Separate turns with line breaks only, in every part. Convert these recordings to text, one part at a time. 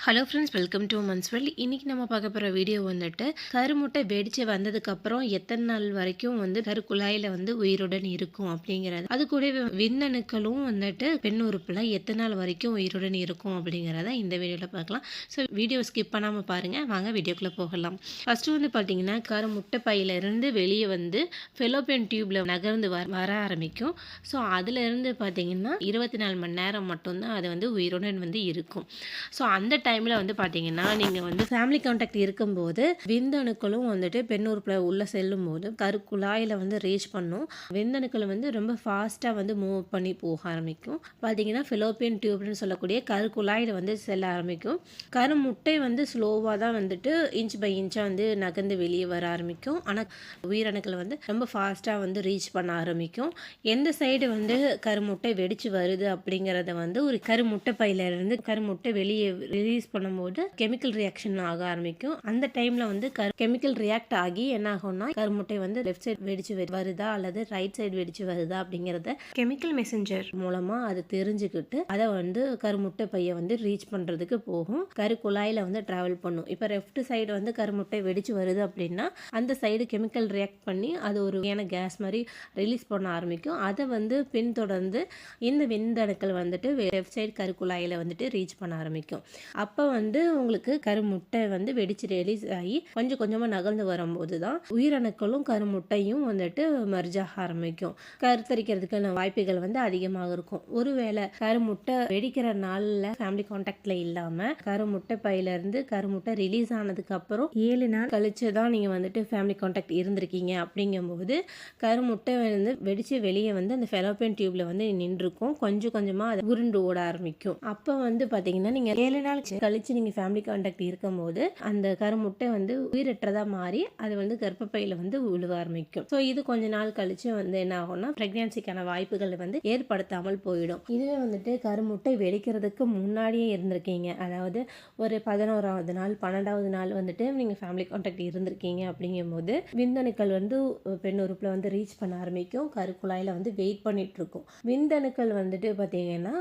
Hello friends, welcome to women's world. இன்றைக்கி நம்ம பார்க்க போகிற வீடியோ வந்துட்டு கருமுட்டை வெடித்து வந்ததுக்கப்புறம் எத்தனை நாள் வரைக்கும் வந்து கருக்குழாயில் வந்து உயிருடன் இருக்கும் அப்படிங்கிறது. அது கூட விந்தணுக்களும் வந்துட்டு பெண் உறுப்பில் எத்தனை நாள் வரைக்கும் உயிருடன் இருக்கும் அப்படிங்கிறத இந்த வீடியோவில் பார்க்கலாம். ஸோ வீடியோ ஸ்கிப் பண்ணாமல் பாருங்கள். வாங்க வீடியோக்குள்ளே போகலாம். ஃபஸ்ட்டு வந்து பார்த்திங்கன்னா கருமுட்டை பையிலேருந்து வெளியே வந்து ஃபெலோப்பியன் டியூப்பில் நகர்ந்து வர ஆரம்பிக்கும். ஸோ அதிலேருந்து பார்த்திங்கன்னா 24 மணி நேரம் மட்டும்தான் அது வந்து உயிருடன் வந்து இருக்கும். ஸோ அந்த டைமில் வந்து பார்த்தீங்கன்னா நீங்கள் வந்து ஃபேமிலி கான்டாக்ட் இருக்கும்போது விந்தணுக்களும் வந்துட்டு பெண் உறுப்பில் உள்ளே செல்லும் போது கருக்குழாயில் வந்து ரீச் பண்ணும். விந்தணுக்கள் வந்து ரொம்ப ஃபாஸ்ட்டாக வந்து மூவ் பண்ணி போக ஆரம்பிக்கும். பார்த்தீங்கன்னா ஃபெலோப்பியன் டியூப்னு சொல்லக்கூடிய கருக்குழாயில் வந்து செல்ல ஆரம்பிக்கும். கருமுட்டை வந்து ஸ்லோவாக தான் வந்துட்டு இன்ச் பை இன்ச்சாக வந்து நகர்ந்து வெளியே வர ஆரம்பிக்கும். ஆனால் உயிரணுக்கள் வந்து ரொம்ப ஃபாஸ்ட்டாக வந்து ரீச் பண்ண ஆரம்பிக்கும். எந்த சைடு வந்து கருமுட்டை வெடிச்சு வருது அப்படிங்கிறத வந்து ஒரு கருமுட்டை பையிலிருந்து கருமுட்டை வெளியே ரிலீஸ் பண்ணும்போது கெமிக்கல் ரியாக்ஷன் ஆக ஆரம்பிக்கும். அந்த டைம்ல வந்து கெமிக்கல் ரியாக்ட் ஆகி என்ன ஆகும்னா கருமுட்டை வந்து லெஃப்ட் சைடு வெடிச்சு வருதா அல்லது ரைட் சைடு வெடிச்சு வருதா அப்படிங்கிறத கெமிக்கல் மெசஞ்சர் மூலமா அது தெரிஞ்சுக்கிட்டு அதை வந்து கருமுட்டை பையை வந்து ரீச் பண்றதுக்கு போகும். கருக்குழாயில வந்து டிராவல் பண்ணும். இப்போ லெஃப்ட் சைடு வந்து கருமுட்டை வெடிச்சு வருது அப்படின்னா அந்த சைடு கெமிக்கல் ரியாக்ட் பண்ணி அது ஒரு கேஸ் மாதிரி ரிலீஸ் பண்ண ஆரம்பிக்கும். அதை வந்து பின்தொடர்ந்து இந்த விந்தணுக்கள் வந்துட்டு லெஃப்ட் சைடு கருக்குழாயில வந்துட்டு ரீச் பண்ண ஆரம்பிக்கும். அப்போ வந்து உங்களுக்கு கருமுட்டை வந்து வெடிச்சு ரிலீஸ் ஆகி கொஞ்சம் கொஞ்சமாக நகர்ந்து வரும்போது தான் உயிரணுக்களும் கருமுட்டையும் வந்துட்டு மர்ஜாக ஆரம்பிக்கும். கருத்தரிக்கிறதுக்கான வாய்ப்புகள் வந்து அதிகமாக இருக்கும். ஒருவேளை கருமுட்டை வெடிக்கிற நாளில் ஃபேமிலி கான்டாக்டில் இல்லாமல் கருமுட்டை பையிலேருந்து கருமுட்டை ரிலீஸ் ஆனதுக்கு அப்புறம் 7 நாள் கழிச்சு தான் நீங்கள் வந்துட்டு ஃபேமிலி கான்டாக்ட் இருந்திருக்கீங்க. அப்படிங்கும்போது கருமுட்டை வந்து வெடிச்சு வெளியே வந்து அந்த ஃபெலோப்பியன் டியூப்ல வந்து நின்றுக்கும். கொஞ்சம் கொஞ்சமாக அது உருண்டு ஓட ஆரம்பிக்கும். அப்போ வந்து பார்த்தீங்கன்னா நீங்கள் 7 நாள் கழிச்சு நீங்கள் ஃபேமிலி கான்டாக்ட் இருக்கும்போது அந்த கருமுட்டை வந்து உயிரற்றதாக மாறி அது வந்து கர்ப்பப்பையில் வந்து விழுவ ஆரம்பிக்கும். ஸோ இது கொஞ்ச நாள் கழிச்சு வந்து என்ன ஆகும்னா ப்ரெக்னன்சிக்கான வாய்ப்புகள் வந்து ஏற்படுத்தாமல் போயிடும். இதுவே வந்துட்டு கருமுட்டை வெடிக்கிறதுக்கு முன்னாடியே இருந்திருக்கீங்க, அதாவது ஒரு 11வது நாள் 12வது நாள் வந்துட்டு நீங்கள் ஃபேமிலி கான்டாக்ட் இருந்திருக்கீங்க அப்படிங்கும்போது விந்தணுக்கள் வந்து பெண் உறுப்பில் வந்து ரீச் பண்ண ஆரம்பிக்கும். கருக்குழாயில் வந்து வெயிட் பண்ணிட்டு இருக்கும். விந்தணுக்கள் வந்துட்டு பார்த்தீங்கன்னா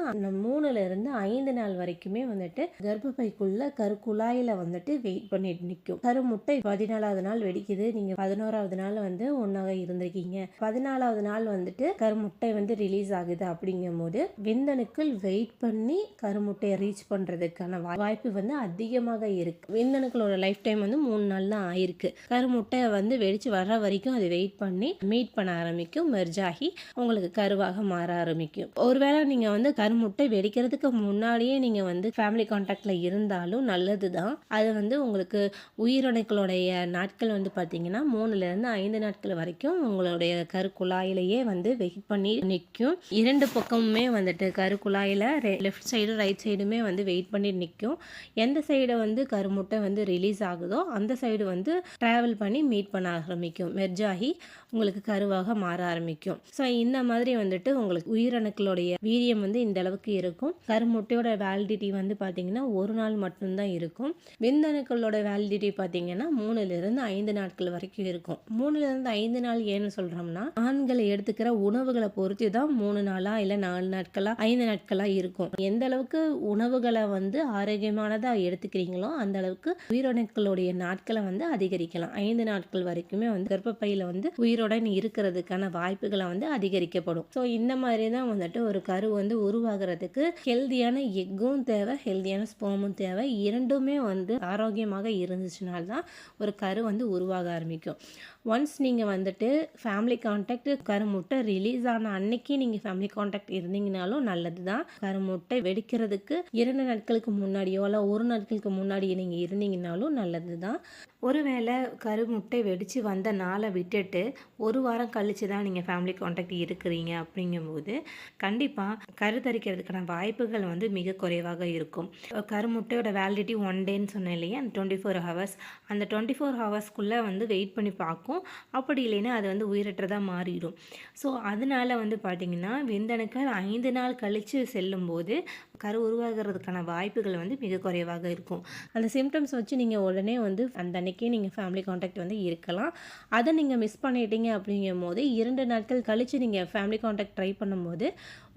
3லிருந்து 5 நாள் வரைக்குமே வந்துட்டு கர்ப்பப்பைக்குள்ள கருக்குழாயில வந்துட்டு வெயிட் பண்ணிட்டு நிற்கும். கருமுட்டை 14வது நாள் வெடிக்குது. நீங்க 11வது நாள் வந்து ஒன்னாக இருந்திருக்கீங்க. 14வது நாள் வந்துட்டு கருமுட்டை வந்து ரிலீஸ் ஆகுது. அப்படிங்கும் போது விந்தணுக்கள் வெயிட் பண்ணி கருமுட்டையை ரீச் பண்றதுக்கான வாய்ப்பு வந்து அதிகமாக இருக்கு. விந்தணுக்களோட லைஃப் டைம் வந்து 3 நாள் தான் ஆயிருக்கு. கருமுட்டை வந்து வெடிச்சு வர்ற வரைக்கும் அது வெயிட் பண்ணி மீட் பண்ண ஆரம்பிக்கும். மெர்ஜ் ஆகி உங்களுக்கு கருவாக மாற ஆரம்பிக்கும். ஒருவேளை நீங்க வந்து கருமுட்டை வெடிக்கிறதுக்கு முன்னாடியே நீங்க வந்து ஃபேமிலி கான்டாக்டில் இருந்தாலும் நல்லது தான். அது வந்து உங்களுக்கு உயிரணுக்களுடைய நாட்கள் வந்து பார்த்தீங்கன்னா 3லிருந்து 5 நாட்கள் வரைக்கும் உங்களுடைய கருக்குழாயிலேயே வந்து வெயிட் பண்ணி நிற்கும். 2 பக்கமுமே வந்துட்டு கருக்குழாயில் லெஃப்ட் சைடு ரைட் சைடுமே வந்து வெயிட் பண்ணி நிற்கும். எந்த சைடை வந்து கருமுட்டை வந்து ரிலீஸ் ஆகுதோ அந்த சைடு வந்து ட்ராவல் பண்ணி மீட் பண்ண ஆரம்பிக்கும். மெர்ஜ் ஆகி உங்களுக்கு கருவாக மாற ஆரம்பிக்கும். ஸோ இந்த மாதிரி வந்துட்டு உங்களுக்கு உயிரணுக்களுடைய வீரியம் வந்து இந்த அளவுக்கு இருக்கும். கருமுட்டையோட வேலிடிட்டி வந்து பார்த்தீங்கன்னா 1 நாள் மட்டும்தான் இருக்கும். விந்தணுக்களோட வேலிடிட்டி பார்த்தீங்கன்னா 3லிருந்து 5 நாட்கள் வரைக்கும் இருக்கும். 3லிருந்து 5 நாள் ஏன்னு சொல்கிறோம்னா ஆண்களை எடுத்துக்கிற உணவுகளை பொறுத்து தான் 3 நாளா இல்லை 4 நாட்களா 5 நாட்களா இருக்கும். எந்த அளவுக்கு உணவுகளை வந்து ஆரோக்கியமானதாக எடுத்துக்கிறீங்களோ அந்த அளவுக்கு உயிரணுக்களுடைய நாட்களை வந்து அதிகரிக்கலாம். 5 நாட்கள் வரைக்குமே வந்து கர்ப்பப்பையில் வந்து உயிருடன் இருக்கிறதுக்கான வாய்ப்புகளை வந்து அதிகரிக்கப்படும். ஸோ இந்த மாதிரி தான் வந்துட்டு ஒரு கரு வந்து உருவாகிறதுக்கு ஹெல்தியான எக்கும் தேவை, ஹெல்தியான ஸ்பெர்மும் தேவை. இரண்டுமே வந்து ஆரோக்கியமாக இருந்துச்சுனால்தான் ஒரு கரு வந்து உருவாக ஆரம்பிக்கும். ஒன்ஸ் நீங்கள் வந்துட்டு ஃபேமிலி கான்டாக்ட் கருமுட்டை ரிலீஸ் ஆன அன்னைக்கு நீங்கள் ஃபேமிலி கான்டாக்ட் இருந்தீங்கனாலும் நல்லது தான். கருமுட்டை வெடிக்கிறதுக்கு 2 நாட்களுக்கு முன்னாடியோ இல்லை 1 நாட்களுக்கு முன்னாடி நீங்கள் இருந்தீங்கனாலும் நல்லது தான். ஒருவேளை கருமுட்டை வெடித்து வந்த நாளை விட்டுட்டு 1 வாரம் கழித்து தான் நீங்கள் ஃபேமிலி கான்டாக்ட் இருக்கிறீங்க அப்படிங்கும்போது கண்டிப்பாக கருத்தரிக்கிறதுக்கான வாய்ப்புகள் வந்து மிக குறைவாக இருக்கும். கருமுட்டையோட வேலிடிட்டி 1 டேன்னு சொன்னேன் இல்லையா, அந்த 24 ஹவர்ஸ், அந்த 24 ஹவர்ஸ்க்குள்ளே வந்து வெயிட் பண்ணி பார்க்கும். அப்படி இல்லைன்னா அது வந்து உயிரற்றதாக மாறிடும். ஸோ அதனால வந்து பார்த்திங்கன்னா விந்தணுக்கள் 5 நாள் கழித்து செல்லும்போது கரு உருவாகிறதுக்கான வாய்ப்புகள் வந்து மிக குறைவாக இருக்கும். அந்த சிம்டம்ஸ் வச்சு நீங்கள் உடனே வந்து அந்த அன்னைக்கே நீங்கள் ஃபேமிலி கான்டாக்ட் வந்து இருக்கலாம். அதை நீங்கள் மிஸ் பண்ணிட்டீங்க அப்படிங்கும்போது 2 நாட்கள் கழித்து நீங்கள் ஃபேமிலி கான்டாக்ட் ட்ரை பண்ணும்போது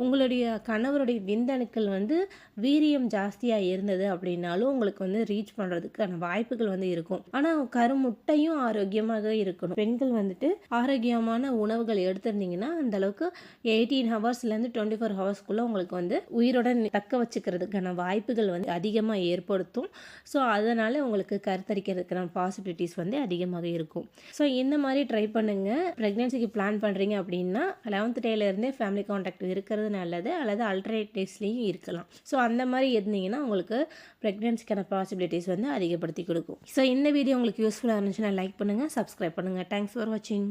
உங்களுடைய கணவருடைய விந்தணுக்கள் வந்து வீரியம் ஜாஸ்தியாக இருந்தது அப்படின்னாலும் உங்களுக்கு வந்து ரீச் பண்ணுறதுக்கான வாய்ப்புகள் வந்து இருக்கும். ஆனால் கருமுட்டையும் ஆரோக்கியமாக இருக்கணும். பெண்கள் வந்துட்டு ஆரோக்கியமான உணவுகள் எடுத்திருந்தீங்கன்னா அந்த அளவுக்கு 18 ஹவர்ஸ்லேருந்து 24 ஹவர்ஸ்க்குள்ளே உங்களுக்கு வந்து உயிருடன் தக்க வச்சுக்கிறதுக்கான வாய்ப்புகள் வந்து அதிகமாக ஏற்படுத்தும். ஸோ அதனால் உங்களுக்கு கருத்தரிக்கிறதுக்கான பாசிபிலிட்டிஸ் வந்து அதிகமாக இருக்கும். ஸோ இந்த மாதிரி ட்ரை பண்ணுங்கள். ப்ரெக்னென்சிக்கு பிளான் பண்ணுறீங்க அப்படின்னா 11th டேலேருந்தே ஃபேமிலி கான்டாக்ட் இருக்கிறது நல்லது, அல்லது அல்டர்னேட் டேஸ்லேயும் இருக்கலாம். ஸோ அந்த மாதிரி இருந்தீங்கன்னா உங்களுக்கு ப்ரெக்னென்சிக்கான பாசிபிலிட்டிஸ் வந்து அதிகப்படுத்தி கொடுக்கும். ஸோ இந்த வீடியோ உங்களுக்கு யூஸ்ஃபுல்லாக இருந்துச்சுன்னா லைக் பண்ணுங்கள், சப்ஸ்கிரைப் பண்ணுங்கள். தேங்க்ஸ் ஃபார் வாட்சிங்.